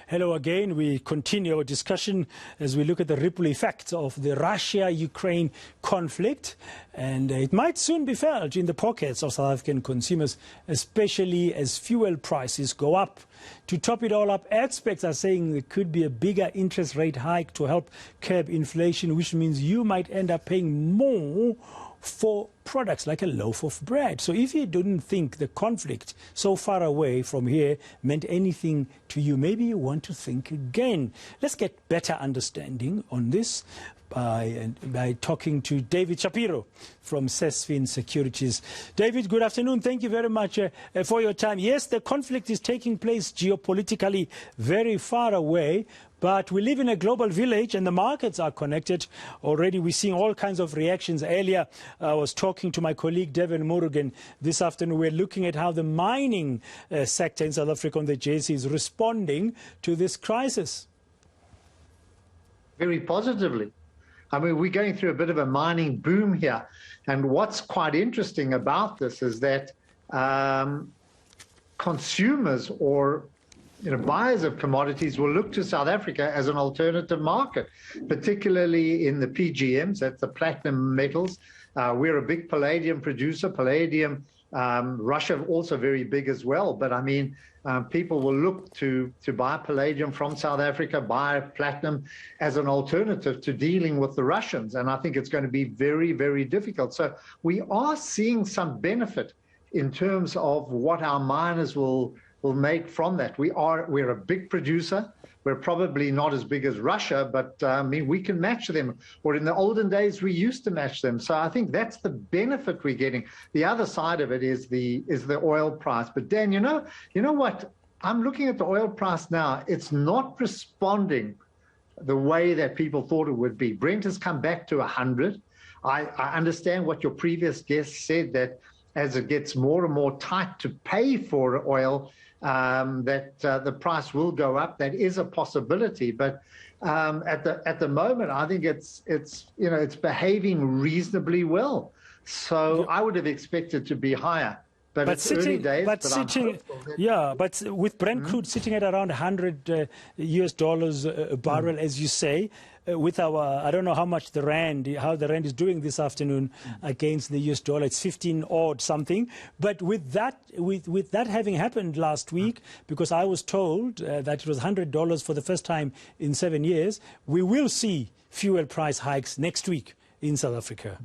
Hello again. We continue our discussion as we look at the ripple effects of the Russia-Ukraine conflict. And it might soon be felt in the pockets of South African consumers, especially as fuel prices go up. To top it all up, experts are saying there could be a bigger interest rate hike to help curb inflation, which means you might end up paying more for products like a loaf of bread. So if you didn't think the conflict so far away from here meant anything to you, maybe you want to think again. Let's get better understanding on this by talking to David Shapiro from Sasfin Securities. David, good afternoon. Thank you very much for your time. Yes, the conflict is taking place geopolitically very far away, but we live in a global village and the markets are connected. Already we're seeing all kinds of reactions. Earlier, I was talking to my colleague Devin Murugan. This afternoon, we're looking at how the mining sector in South Africa on the JSE is responding to this crisis. Very positively. I mean, we're going through a bit of a mining boom here. And what's quite interesting about this is that consumers or buyers of commodities will look to South Africa as an alternative market, particularly in the PGMs, that's the platinum metals. We're a big palladium producer. Palladium, Russia also very big as well. But I mean, people will look to buy palladium from South Africa, buy platinum as an alternative to dealing with the Russians. And I think it's going to be very, very difficult. So we are seeing some benefit in terms of what our miners will make from that. We're a big producer. We're probably not as big as Russia, but I mean, we can match them. Or in the olden days, we used to match them. So I think that's the benefit we're getting. The other side of it is the oil price. But Dan, you know what? I'm looking at the oil price now. It's not responding the way that people thought it would be. Brent has come back to 100. I understand what your previous guest said, that as it gets more and more tight to pay for oil, that the price will go up. That is a possibility, but at the moment, I think it's behaving reasonably well. So I would have expected to be higher. But it's early days. But with Brent crude sitting at around $100 a barrel, as you say, with our, I don't know how the rand is doing this afternoon against the US dollar. It's 15 odd something. But with that having happened last week, because I was told that it was $100 for the first time in 7 years, we will see fuel price hikes next week in South Africa.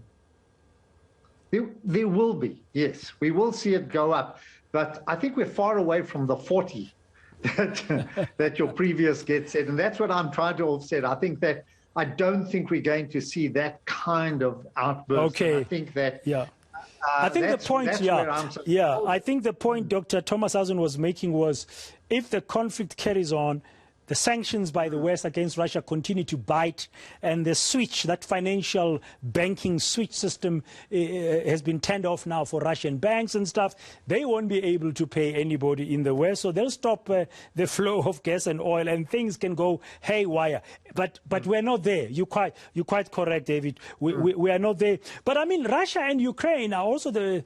There will be, yes. We will see it go up. But I think we're far away from the 40 that your previous guest said. And that's what I'm trying to offset. I don't think we're going to see that kind of outburst. Okay. I think that... Yeah. I think the point, I think the point Dr. Thomas Hausen was making was, if the conflict carries on, the sanctions by the West against Russia continue to bite, and the switch, that financial banking switch system has been turned off now for Russian banks and stuff. They won't be able to pay anybody in the West, so they'll stop the flow of gas and oil, and things can go haywire. But we're not there. You're quite correct, David. We are not there. But I mean, Russia and Ukraine are also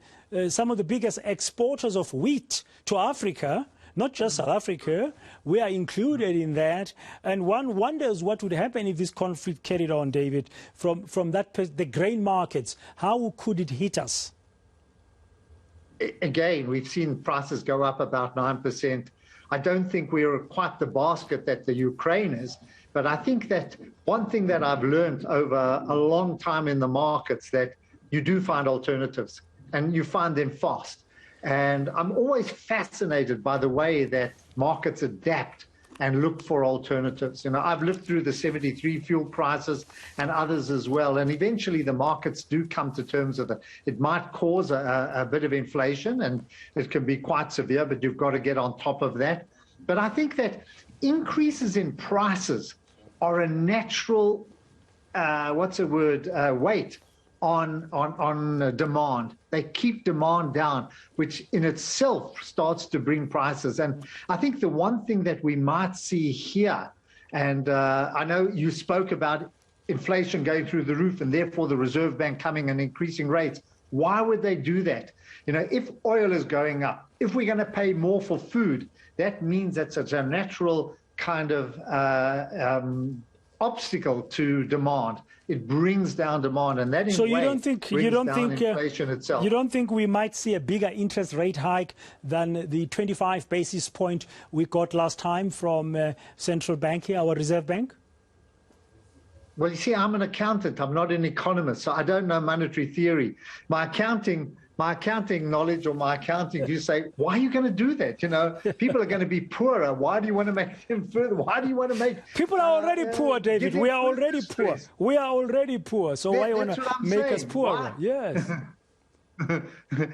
some of the biggest exporters of wheat to Africa. Not just South Africa, we are included in that. And one wonders what would happen if this conflict carried on, David, from the grain markets. How could it hit us? Again, we've seen prices go up about 9%. I don't think we're quite the basket that the Ukraine is, but I think that one thing that I've learned over a long time in the markets, that you do find alternatives and you find them fast. And I'm always fascinated by the way that markets adapt and look for alternatives. I've lived through the 73 fuel crisis and others as well. And eventually the markets do come to terms with it. It might cause a bit of inflation, and it can be quite severe, but you've got to get on top of that. But I think that increases in prices are a natural, weight on demand. They keep demand down, which in itself starts to bring prices. And I think the one thing that we might see here, and I know you spoke about inflation going through the roof and therefore the Reserve Bank coming and increasing rates. Why would they do that? If oil is going up, if we're going to pay more for food, that means that's a natural kind of obstacle to demand. It brings down demand, and that in so way you don't think inflation itself. You don't think we might see a bigger interest rate hike than the 25 basis point we got last time from central bank here, our Reserve Bank? Well, you see, I'm an accountant. I'm not an economist, so I don't know monetary theory. My accounting knowledge or my accounting, you say, why are you going to do that? You know, people are going to be poorer. Why do you want to make them further? Why do you want to make people are already poor, David? We are already poor. We are already poor. So why you want to make us poorer? Yes.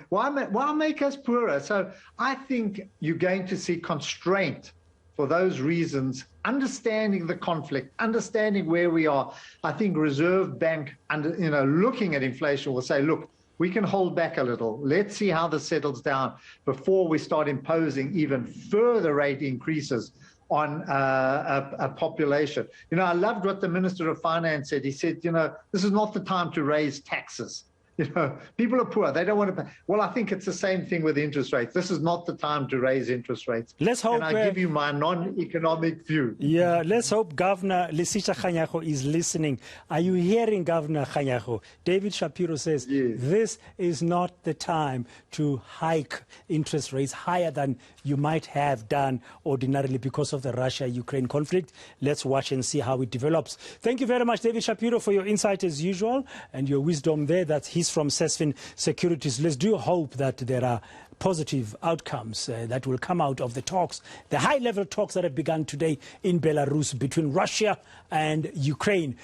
Why make us poorer? So I think you're going to see constraint for those reasons, understanding the conflict, understanding where we are. I think Reserve Bank, looking at inflation will say, look, we can hold back a little. Let's see how this settles down before we start imposing even further rate increases on a population. You know, I loved what the Minister of Finance said. He said, you know, this is not the time to raise taxes. You know, people are poor. They don't want to pay. Well, I think it's the same thing with interest rates. This is not the time to raise interest rates. Let's hope. And I give you my non-economic view. Yeah, let's hope Governor Lesisha Kganyago is listening. Are you hearing, Governor Kganyago? David Shapiro says, yes, this is not the time to hike interest rates higher than you might have done ordinarily because of the Russia-Ukraine conflict. Let's watch and see how it develops. Thank you very much, David Shapiro, for your insight as usual and your wisdom there. That's his from Sasfin Securities. Let's do hope that there are positive outcomes that will come out of the talks, the high-level talks that have begun today in Belarus between Russia and Ukraine.